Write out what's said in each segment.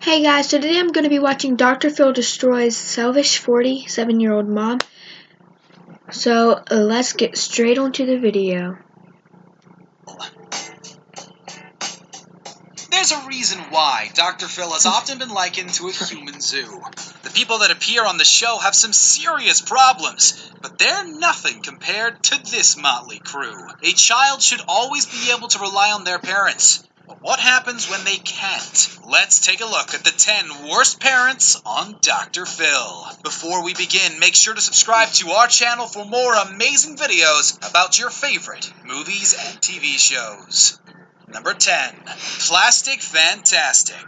Hey guys, so today I'm going to be watching Dr. Phil destroys selfish 47-year-old mom. So let's get straight onto the video. There's a reason why Dr. Phil has often been likened to a human zoo. The people that appear on the show have some serious problems, but they're nothing compared to this motley crew. A child should always be able to rely on their parents. But what happens when they can't? Let's take a look at the 10 worst parents on Dr. Phil. Before we begin, make sure to subscribe to our channel for more amazing videos about your favorite movies and TV shows. Number 10. Plastic Fantastic.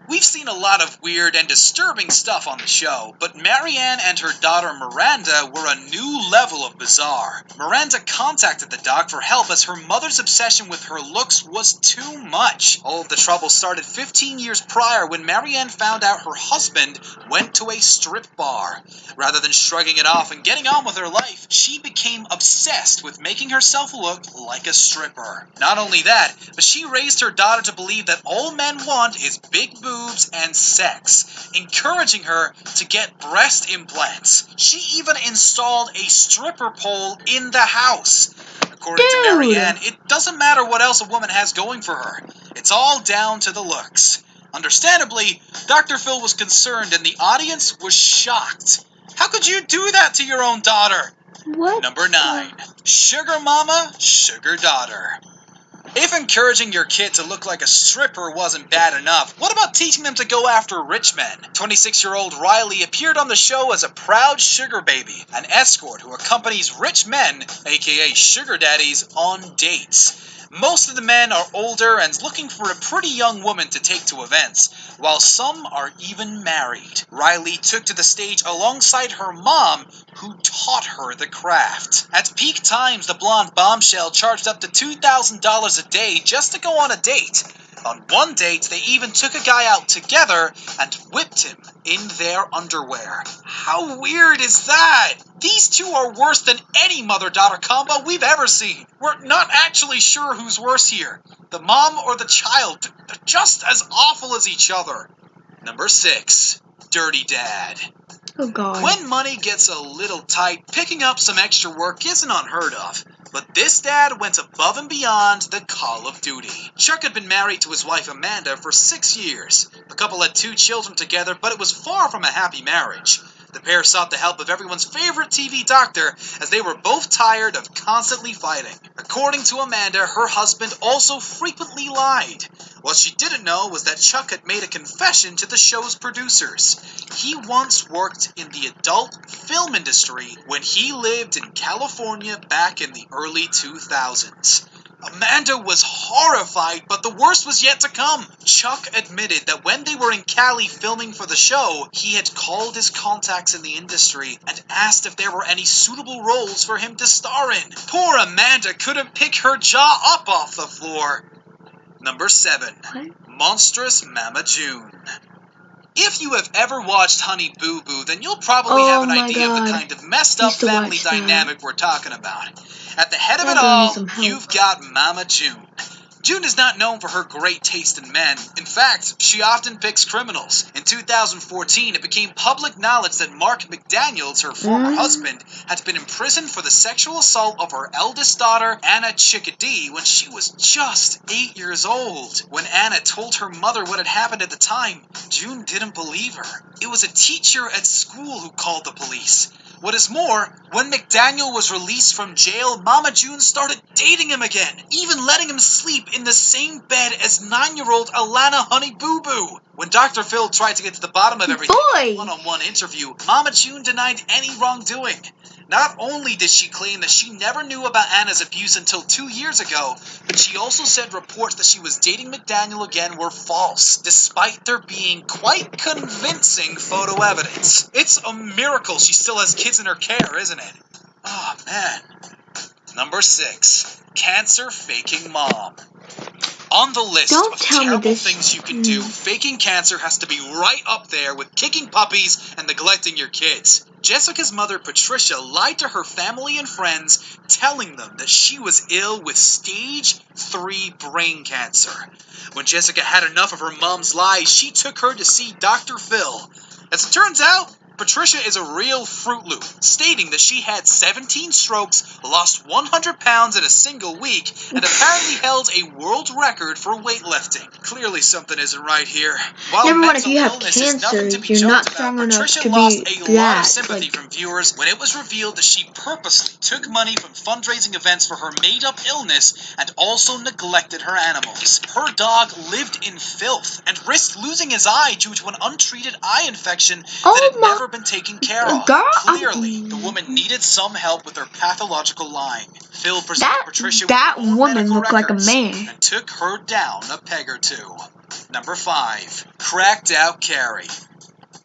We've seen a lot of weird and disturbing stuff on the show, but Marianne and her daughter Miranda were a new level of bizarre. Miranda contacted the doc for help as her mother's obsession with her looks was too much. All of the trouble started 15 years prior when Marianne found out her husband went to a strip bar. Rather than shrugging it off and getting on with her life, she became obsessed with making herself look like a stripper. Not only that, but she raised her daughter to believe that all men want is big boobs and sex, encouraging her to get breast implants. She even installed a stripper pole in the house. According to Marianne, it doesn't matter what else a woman has going for her. It's all down to the looks. Understandably, Dr. Phil was concerned and the audience was shocked. How could you do that to your own daughter? What? Number 9. Sugar mama, sugar daughter. If encouraging your kid to look like a stripper wasn't bad enough, what about teaching them to go after rich men? 26-year-old Riley appeared on the show as a proud sugar baby, an escort who accompanies rich men, aka sugar daddies, on dates. Most of the men are older and looking for a pretty young woman to take to events, while some are even married. Riley took to the stage alongside her mom, who taught her the craft. At peak times, the blonde bombshell charged up to $2,000 a day just to go on a date. On one date, they even took a guy out together and whipped him in their underwear. How weird is that? These two are worse than any mother-daughter combo we've ever seen. We're not actually sure who's worse here, the mom or the child. They're just as awful as each other. Number 6. Dirty Dad. Oh god. When money gets a little tight, picking up some extra work isn't unheard of. But this dad went above and beyond the call of duty. Chuck had been married to his wife Amanda for 6 years. The couple had 2 children together, but it was far from a happy marriage. The pair sought the help of everyone's favorite TV doctor, as they were both tired of constantly fighting. According to Amanda, her husband also frequently lied. What she didn't know was that Chuck had made a confession to the show's producers. He once worked in the adult film industry when he lived in California back in the early 2000s. Amanda was horrified, but the worst was yet to come. Chuck admitted that when they were in Cali filming for the show, he had called his contacts in the industry and asked if there were any suitable roles for him to star in. Poor Amanda couldn't pick her jaw up off the floor. Number 7. What? Monstrous Mama June. If you have ever watched Honey Boo Boo, then you'll probably have an idea of the kind of messed up family dynamic we're talking about. At the head of it all, you've got Mama June. June is not known for her great taste in men. In fact, she often picks criminals. In 2014, it became public knowledge that Mark McDaniels, her former husband, had been imprisoned for the sexual assault of her eldest daughter, Anna Chickadee, when she was just 8 years old. When Anna told her mother what had happened at the time, June didn't believe her. It was a teacher at school who called the police. What is more, when McDaniel was released from jail, Mama June started dating him again, even letting him sleep in the same bed as 9-year-old Alana Honey Boo Boo. When Dr. Phil tried to get to the bottom of everything in a one-on-one interview, Mama June denied any wrongdoing. Not only did she claim that she never knew about Anna's abuse until 2 years ago, but she also said reports that she was dating McDaniel again were false, despite there being quite convincing photo evidence. It's a miracle she still has kids in her care, isn't it? Oh, man. Number 6. Cancer faking mom. On the list Don't of tell me terrible this. things you can do, faking cancer has to be right up there with kicking puppies and neglecting your kids. Jessica's mother, Patricia, lied to her family and friends, telling them that she was ill with stage 3 brain cancer. When Jessica had enough of her mom's lies, she took her to see Dr. Phil. As it turns out, Patricia is a real Fruit Loop, stating that she had 17 strokes, lost 100 pounds in a single week, and apparently held a world record for weightlifting. Clearly something isn't right here. While Number one, mental if you have illness is cancer, nothing to be you're not joked strong about, enough Patricia to lost be a lot of that, sympathy from viewers when it was revealed that she purposely took money from fundraising events for her made-up illness and also neglected her animals. Her dog lived in filth and risked losing his eye due to an untreated eye infection that had never been taken care of. Girl, Clearly, the woman needed some help with her pathological lying. Phil presented Patricia with that her own woman medical looked like a records man. and took her down a peg or two. Number 5. Cracked out Carrie.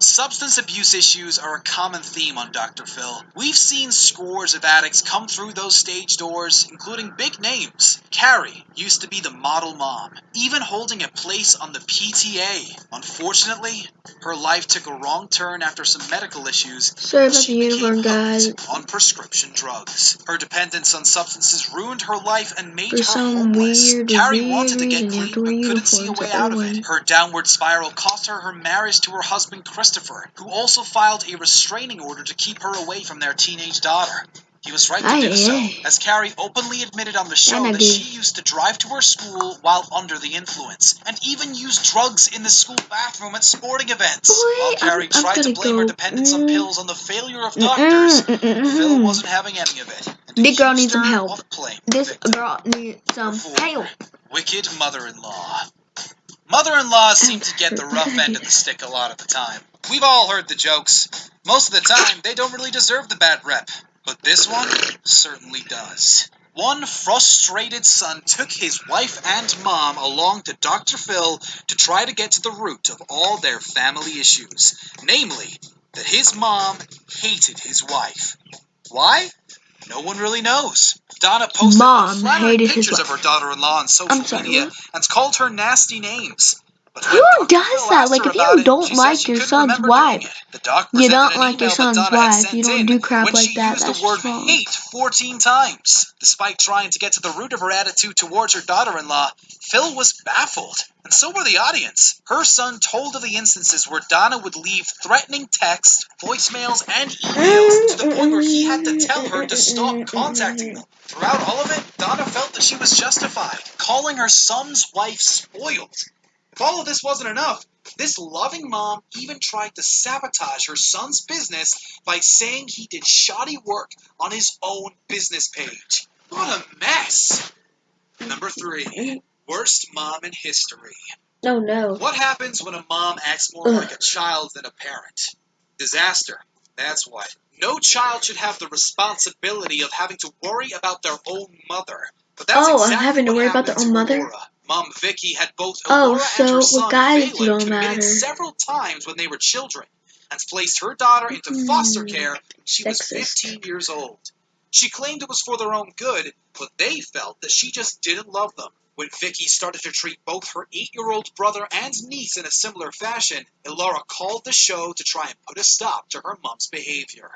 Substance abuse issues are a common theme on Dr. Phil. We've seen scores of addicts come through those stage doors, including big names. Carrie used to be the model mom, even holding a place on the PTA. Unfortunately, her life took a wrong turn after some medical issues. Sorry about the She became unicorn, guys. hooked on prescription drugs. Her dependence on substances ruined her life and made For her some homeless. weird Carrie wanted to get reason, you have clean to wear but couldn't see a uniforms way at out of everyone. it. Her downward spiral cost her marriage to her husband Christopher, who also filed a restraining order to keep her away from their teenage daughter. He was right to do so, as Carrie openly admitted on the show that she used to drive to her school while under the influence, and even use drugs in the school bathroom at sporting events. While Carrie tried to blame her dependence on pills on the failure of doctors, Phil wasn't having any of it. Big girl needs some help. This girl needs some help. Wicked mother-in-law. Mother-in-laws seem to get the rough end of the stick a lot of the time. We've all heard the jokes. Most of the time, they don't really deserve the bad rep. But this one certainly does. One frustrated son took his wife and mom along to Dr. Phil to try to get to the root of all their family issues. Namely, that his mom hated his wife. Why? No one really knows. Donna posted unflattering pictures of her daughter-in-law on social media and called her nasty names. Who does that? Like, if you don't like your son's wife, you don't like your son's wife, you don't do crap like that, that's word wrong. hate 14 times. Despite trying to get to the root of her attitude towards her daughter-in-law, Phil was baffled, and so were the audience. Her son told of the instances where Donna would leave threatening texts, voicemails, and emails to the point where he had to tell her to stop contacting them. Throughout all of it, Donna felt that she was justified, calling her son's wife spoiled. If all of this wasn't enough, this loving mom even tried to sabotage her son's business by saying he did shoddy work on his own business page. What a mess! Number 3. Worst mom in history. Oh no. What happens when a mom acts more like a child than a parent? Disaster. That's what. No child should have the responsibility of having to worry about their own mother. But that's exactly having to what worry about happened their own mother? Aurora. Mom Vicky had both Aurora and her son guys Phelan don't committed matter. several times when they were children, and placed her daughter into foster care when she was 15 years old. She claimed it was for their own good, but they felt that she just didn't love them. When Vicky started to treat both her 8-year-old brother and niece in a similar fashion, Laura called the show to try and put a stop to her mom's behavior.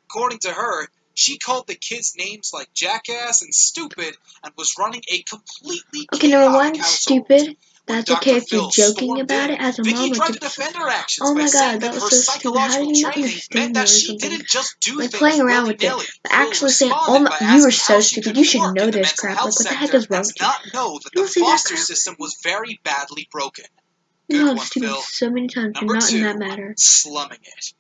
According to her, she called the kids names like jackass and stupid and was running a completely chaotic household. Stupid. That's okay if you're joking about it as a mom. Vicky tried to defend her actions by saying that her psychological training meant that she didn't just do things playing around with it, but actually saying, "Oh my, you are so stupid. You should know this crap. Like, what the heck is wrong with you?" Not know that the foster system was very badly broken. You know, stupid so many times, but not in that matter. Slumming it.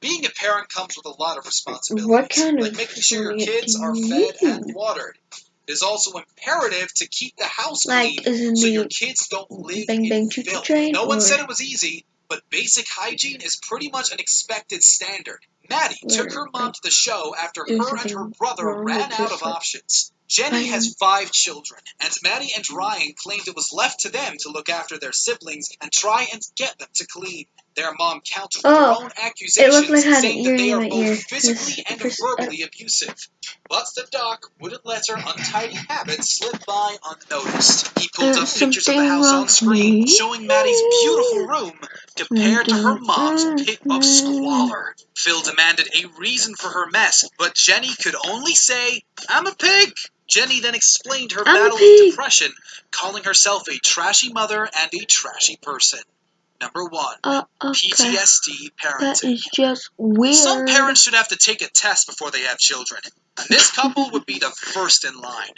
Being a parent comes with a lot of responsibilities, like making sure your kids are fed and watered. It is also imperative to keep the house clean so your kids don't live in filth. No one said it was easy, but basic hygiene is pretty much an expected standard. Maddie took her mom to the show after her and her brother ran out of options. Jenny has 5 children, and Maddie and Ryan claimed it was left to them to look after their siblings and try and get them to clean. Their mom countered with her own accusations, saying that they are both physically and verbally abusive. But the doc wouldn't let her untidy habits slip by unnoticed. He pulled up pictures of the house on screen, showing Maddie's beautiful room compared to her mom's pit of squalor. Phil demanded a reason for her mess, but Jenny could only say, "I'm a pig." Jenny then explained her battle with depression, calling herself a trashy mother and a trashy person. Number 1, PTSD parenting. That is just weird. Some parents should have to take a test before they have children, and this couple would be the first in line.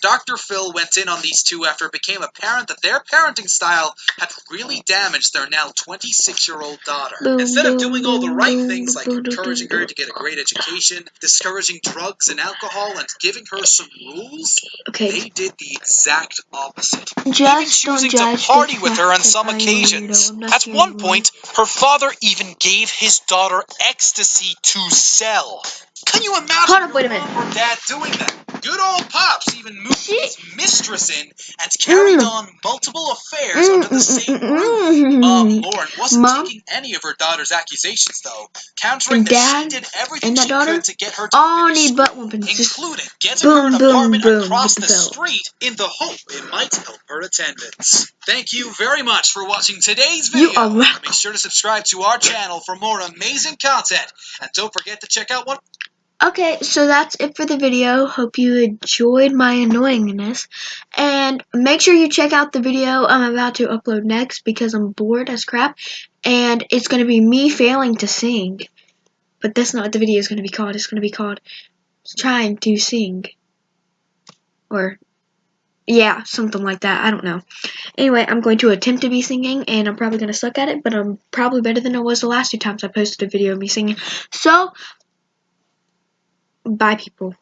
Dr. Phil went in on these two after it became apparent that their parenting style had really damaged their now 26-year-old daughter. Instead of doing all the right things like encouraging her to get a great education, discouraging drugs and alcohol, and giving her some rules, they did the exact opposite. Even choosing to party with her on some occasions. At one point, her father even gave his daughter ecstasy to sell. Can you imagine your mom or dad doing that? Good old Pops even moved his mistress in and carried on multiple affairs under the same roof. Mom Lauren wasn't taking any of her daughter's accusations, though, countering that she did everything she could to get her to finish school, including getting her an apartment across the street in the hope it might help her attendance. Thank you very much for watching today's video. Make sure to subscribe to our channel for more amazing content, and don't forget to check out one... Okay, so that's it for the video. Hope you enjoyed my annoyingness. And make sure you check out the video I'm about to upload next because I'm bored as crap. And it's going to be me failing to sing. But that's not what the video is going to be called. It's going to be called Trying to Sing. Or, yeah, something like that. I don't know. Anyway, I'm going to attempt to be singing. And I'm probably going to suck at it. But I'm probably better than I was the last 2 times I posted a video of me singing. So... bye, people.